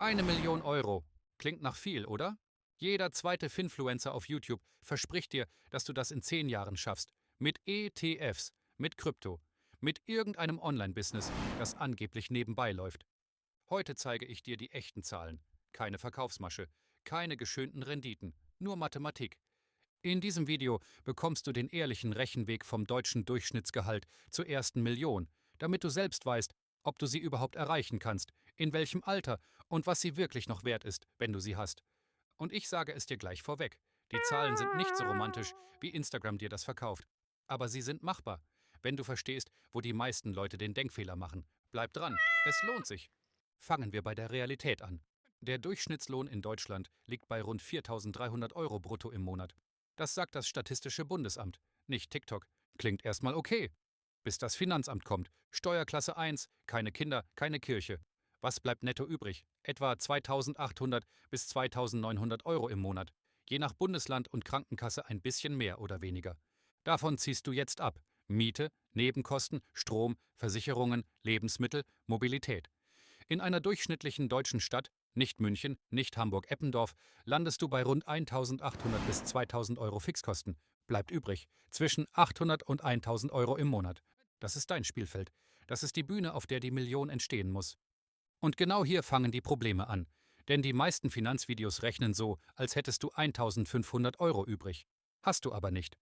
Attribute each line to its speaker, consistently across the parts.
Speaker 1: 1 Million Euro. Klingt nach viel, oder? Jeder zweite Finfluencer auf YouTube verspricht dir, dass du das in 10 Jahren schaffst. Mit ETFs, mit Krypto, mit irgendeinem Online-Business, das angeblich nebenbei läuft. Heute zeige ich dir die echten Zahlen. Keine Verkaufsmasche, keine geschönten Renditen, nur Mathematik. In diesem Video bekommst du den ehrlichen Rechenweg vom deutschen Durchschnittsgehalt zur ersten Million, damit du selbst weißt, ob du sie überhaupt erreichen kannst, in welchem Alter und was sie wirklich noch wert ist, wenn du sie hast. Und ich sage es dir gleich vorweg, die Zahlen sind nicht so romantisch, wie Instagram dir das verkauft. Aber sie sind machbar, wenn du verstehst, wo die meisten Leute den Denkfehler machen. Bleib dran, es lohnt sich. Fangen wir bei der Realität an. Der Durchschnittslohn in Deutschland liegt bei rund 4.300 Euro brutto im Monat. Das sagt das Statistische Bundesamt, nicht TikTok. Klingt erstmal okay. Bis das Finanzamt kommt. Steuerklasse 1, keine Kinder, keine Kirche. Was bleibt netto übrig? Etwa 2.800 bis 2.900 Euro im Monat. Je nach Bundesland und Krankenkasse ein bisschen mehr oder weniger. Davon ziehst du jetzt ab. Miete, Nebenkosten, Strom, Versicherungen, Lebensmittel, Mobilität. In einer durchschnittlichen deutschen Stadt, nicht München, nicht Hamburg-Eppendorf, landest du bei rund 1.800 bis 2.000 Euro Fixkosten. Bleibt übrig zwischen 800 und 1.000 Euro im Monat. Das ist dein Spielfeld. Das ist die Bühne, auf der die Million entstehen muss. Und genau hier fangen die Probleme an. Denn die meisten Finanzvideos rechnen so, als hättest du 1.500 Euro übrig. Hast du aber nicht.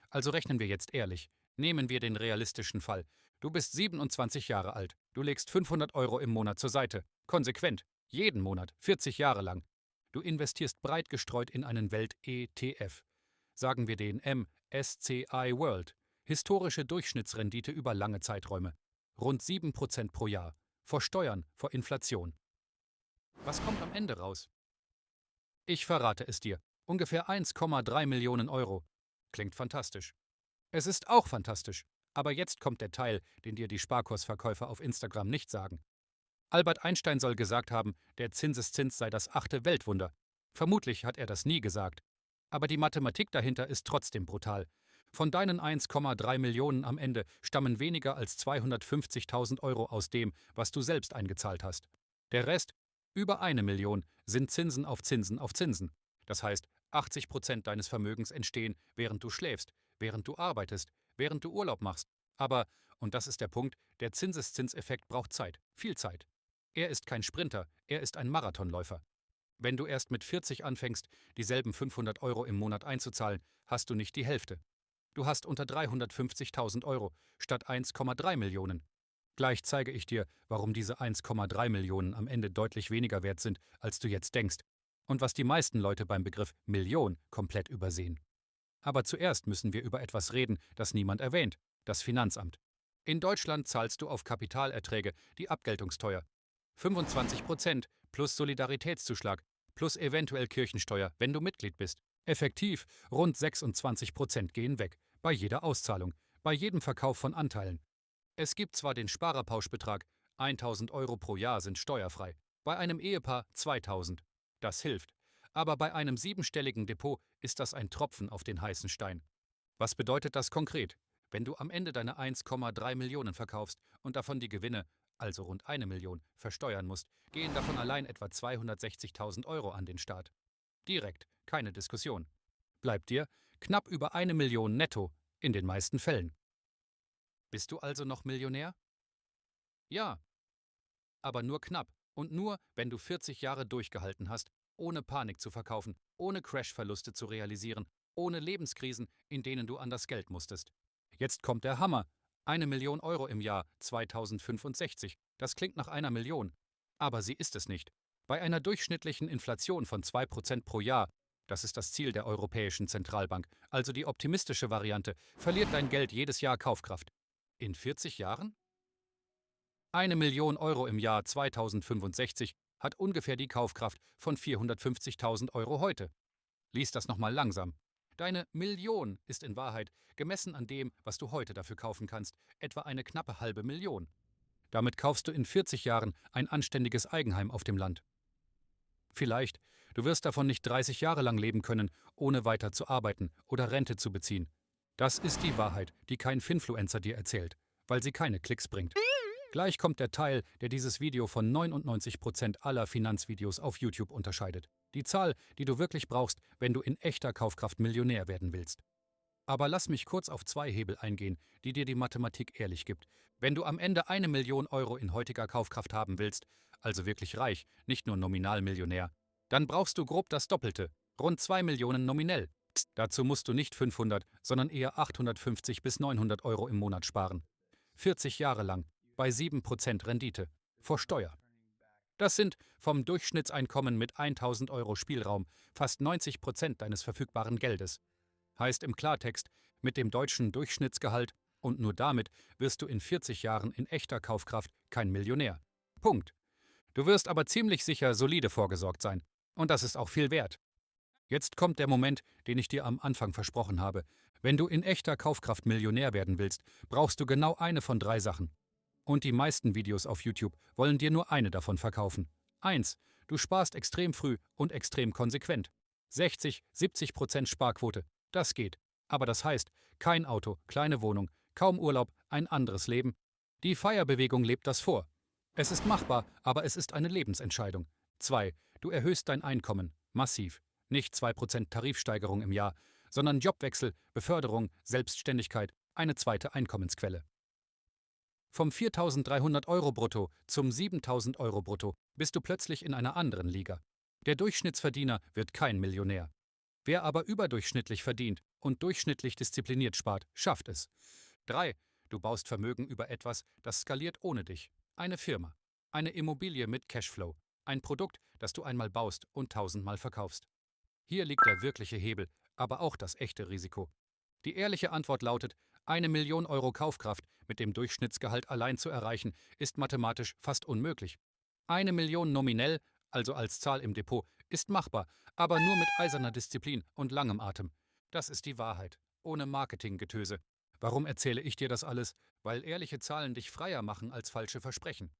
Speaker 1: Also rechnen wir jetzt ehrlich. Nehmen wir den realistischen Fall. Du bist 27 Jahre alt. Du legst 500 Euro im Monat zur Seite. Konsequent. Jeden Monat. 40 Jahre lang. Du investierst breit gestreut in einen Welt-ETF. Sagen wir den MSCI World. Historische Durchschnittsrendite über lange Zeiträume. Rund 7% pro Jahr. Vor Steuern, vor Inflation. Was kommt am Ende raus? Ich verrate es dir. Ungefähr 1,3 Millionen Euro. Klingt fantastisch. Es ist auch fantastisch. Aber jetzt kommt der Teil, den dir die Sparkursverkäufer auf Instagram nicht sagen. Albert Einstein soll gesagt haben, der Zinseszins sei das 8. Weltwunder. Vermutlich hat er das nie gesagt. Aber die Mathematik dahinter ist trotzdem brutal. Von deinen 1,3 Millionen am Ende stammen weniger als 250.000 Euro aus dem, was du selbst eingezahlt hast. Der Rest, über 1 Million, sind Zinsen auf Zinsen auf Zinsen. Das heißt, 80% deines Vermögens entstehen, während du schläfst, während du arbeitest, während du Urlaub machst. Aber, und das ist der Punkt, der Zinseszinseffekt braucht Zeit, viel Zeit. Er ist kein Sprinter, er ist ein Marathonläufer. Wenn du erst mit 40 anfängst, dieselben 500 Euro im Monat einzuzahlen, hast du nicht die Hälfte. Du hast unter 350.000 Euro statt 1,3 Millionen. Gleich zeige ich dir, warum diese 1,3 Millionen am Ende deutlich weniger wert sind, als du jetzt denkst. Und was die meisten Leute beim Begriff Million komplett übersehen. Aber zuerst müssen wir über etwas reden, das niemand erwähnt: das Finanzamt. In Deutschland zahlst du auf Kapitalerträge die Abgeltungssteuer. 25% plus Solidaritätszuschlag plus eventuell Kirchensteuer, wenn du Mitglied bist. Effektiv rund 26% gehen weg, bei jeder Auszahlung, bei jedem Verkauf von Anteilen. Es gibt zwar den Sparerpauschbetrag, 1.000 Euro pro Jahr sind steuerfrei, bei einem Ehepaar 2.000. Das hilft. Aber bei einem siebenstelligen Depot ist das ein Tropfen auf den heißen Stein. Was bedeutet das konkret? Wenn du am Ende deine 1,3 Millionen verkaufst und davon die Gewinne, also rund 1 Million, versteuern musst, gehen davon allein etwa 260.000 Euro an den Staat. Direkt, keine Diskussion. Bleibt dir knapp über 1 Million netto, in den meisten Fällen. Bist du also noch Millionär? Ja, aber nur knapp und nur, wenn du 40 Jahre durchgehalten hast, ohne Panik zu verkaufen, ohne Crashverluste zu realisieren, ohne Lebenskrisen, in denen du an das Geld musstest. Jetzt kommt der Hammer. 1 Million Euro im Jahr 2065. Das klingt nach 1 Million. Aber sie ist es nicht. Bei einer durchschnittlichen Inflation von 2% pro Jahr, das ist das Ziel der Europäischen Zentralbank, also die optimistische Variante, verliert dein Geld jedes Jahr Kaufkraft. In 40 Jahren? 1 Million Euro im Jahr 2065 hat ungefähr die Kaufkraft von 450.000 Euro heute. Lies das nochmal langsam. Deine Million ist in Wahrheit, gemessen an dem, was du heute dafür kaufen kannst, etwa eine knappe halbe Million. Damit kaufst du in 40 Jahren ein anständiges Eigenheim auf dem Land. Vielleicht, du wirst davon nicht 30 Jahre lang leben können, ohne weiter zu arbeiten oder Rente zu beziehen. Das ist die Wahrheit, die kein Finfluencer dir erzählt, weil sie keine Klicks bringt. Gleich kommt der Teil, der dieses Video von 99% aller Finanzvideos auf YouTube unterscheidet. Die Zahl, die du wirklich brauchst, wenn du in echter Kaufkraft Millionär werden willst. Aber lass mich kurz auf zwei Hebel eingehen, die dir die Mathematik ehrlich gibt. Wenn du am Ende 1 Million Euro in heutiger Kaufkraft haben willst, also wirklich reich, nicht nur nominal Millionär, dann brauchst du grob das Doppelte, rund 2 Millionen nominell. Dazu musst du nicht 500, sondern eher 850 bis 900 Euro im Monat sparen. 40 Jahre lang, bei 7% Rendite, vor Steuer. Das sind vom Durchschnittseinkommen mit 1000 Euro Spielraum fast 90% deines verfügbaren Geldes. Heißt im Klartext, mit dem deutschen Durchschnittsgehalt und nur damit wirst du in 40 Jahren in echter Kaufkraft kein Millionär. Punkt. Du wirst aber ziemlich sicher solide vorgesorgt sein. Und das ist auch viel wert. Jetzt kommt der Moment, den ich dir am Anfang versprochen habe. Wenn du in echter Kaufkraft Millionär werden willst, brauchst du genau eine von drei Sachen. Und die meisten Videos auf YouTube wollen dir nur eine davon verkaufen. 1. Du sparst extrem früh und extrem konsequent. 60-70% Sparquote. Das geht. Aber das heißt, kein Auto, kleine Wohnung, kaum Urlaub, ein anderes Leben. Die FIRE-Bewegung lebt das vor. Es ist machbar, aber es ist eine Lebensentscheidung. 2. Du erhöhst dein Einkommen. Massiv. Nicht 2% Tarifsteigerung im Jahr, sondern Jobwechsel, Beförderung, Selbstständigkeit, eine zweite Einkommensquelle. Vom 4.300 Euro brutto zum 7.000 Euro brutto bist du plötzlich in einer anderen Liga. Der Durchschnittsverdiener wird kein Millionär. Wer aber überdurchschnittlich verdient und durchschnittlich diszipliniert spart, schafft es. 3. Du baust Vermögen über etwas, das skaliert ohne dich. Eine Firma. Eine Immobilie mit Cashflow. Ein Produkt, das du einmal baust und tausendmal verkaufst. Hier liegt der wirkliche Hebel, aber auch das echte Risiko. Die ehrliche Antwort lautet, 1 Million Euro Kaufkraft mit dem Durchschnittsgehalt allein zu erreichen, ist mathematisch fast unmöglich. 1 Million nominell, also als Zahl im Depot, ist machbar, aber nur mit eiserner Disziplin und langem Atem. Das ist die Wahrheit, ohne Marketinggetöse. Warum erzähle ich dir das alles? Weil ehrliche Zahlen dich freier machen als falsche Versprechen.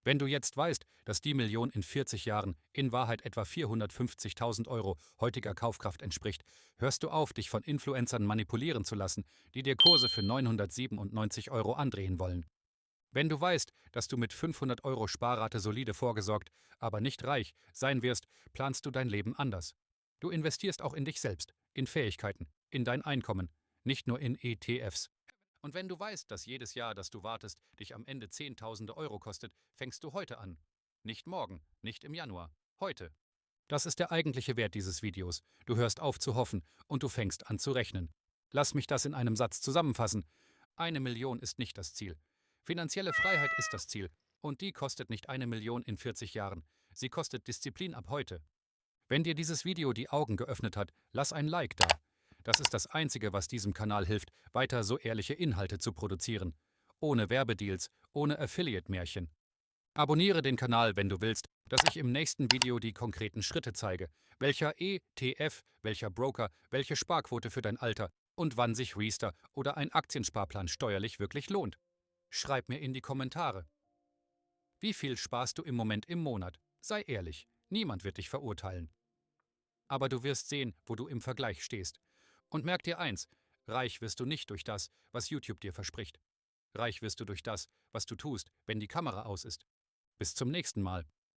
Speaker 1: Wenn du jetzt weißt, dass die Million in 40 Jahren in Wahrheit etwa 450.000 Euro heutiger Kaufkraft entspricht, hörst du auf, dich von Influencern manipulieren zu lassen, die dir Kurse für 997 Euro andrehen wollen. Wenn du weißt, dass du mit 500 Euro Sparrate solide vorgesorgt, aber nicht reich sein wirst, planst du dein Leben anders. Du investierst auch in dich selbst, in Fähigkeiten, in dein Einkommen, nicht nur in ETFs. Und wenn du weißt, dass jedes Jahr, das du wartest, dich am Ende Zehntausende Euro kostet, fängst du heute an. Nicht morgen, nicht im Januar, heute. Das ist der eigentliche Wert dieses Videos. Du hörst auf zu hoffen und du fängst an zu rechnen. Lass mich das in einem Satz zusammenfassen. 1 Million ist nicht das Ziel. Finanzielle Freiheit ist das Ziel. Und die kostet nicht 1 Million in 40 Jahren. Sie kostet Disziplin ab heute. Wenn dir dieses Video die Augen geöffnet hat, lass ein Like da. Das ist das Einzige, was diesem Kanal hilft, weiter so ehrliche Inhalte zu produzieren. Ohne Werbedeals, ohne Affiliate-Märchen. Abonniere den Kanal, wenn du willst, dass ich im nächsten Video die konkreten Schritte zeige. Welcher ETF, welcher Broker, welche Sparquote für dein Alter und wann sich Riester oder ein Aktiensparplan steuerlich wirklich lohnt. Schreib mir in die Kommentare. Wie viel sparst du im Moment im Monat? Sei ehrlich, niemand wird dich verurteilen. Aber du wirst sehen, wo du im Vergleich stehst. Und merk dir eins, reich wirst du nicht durch das, was YouTube dir verspricht. Reich wirst du durch das, was du tust, wenn die Kamera aus ist. Bis zum nächsten Mal.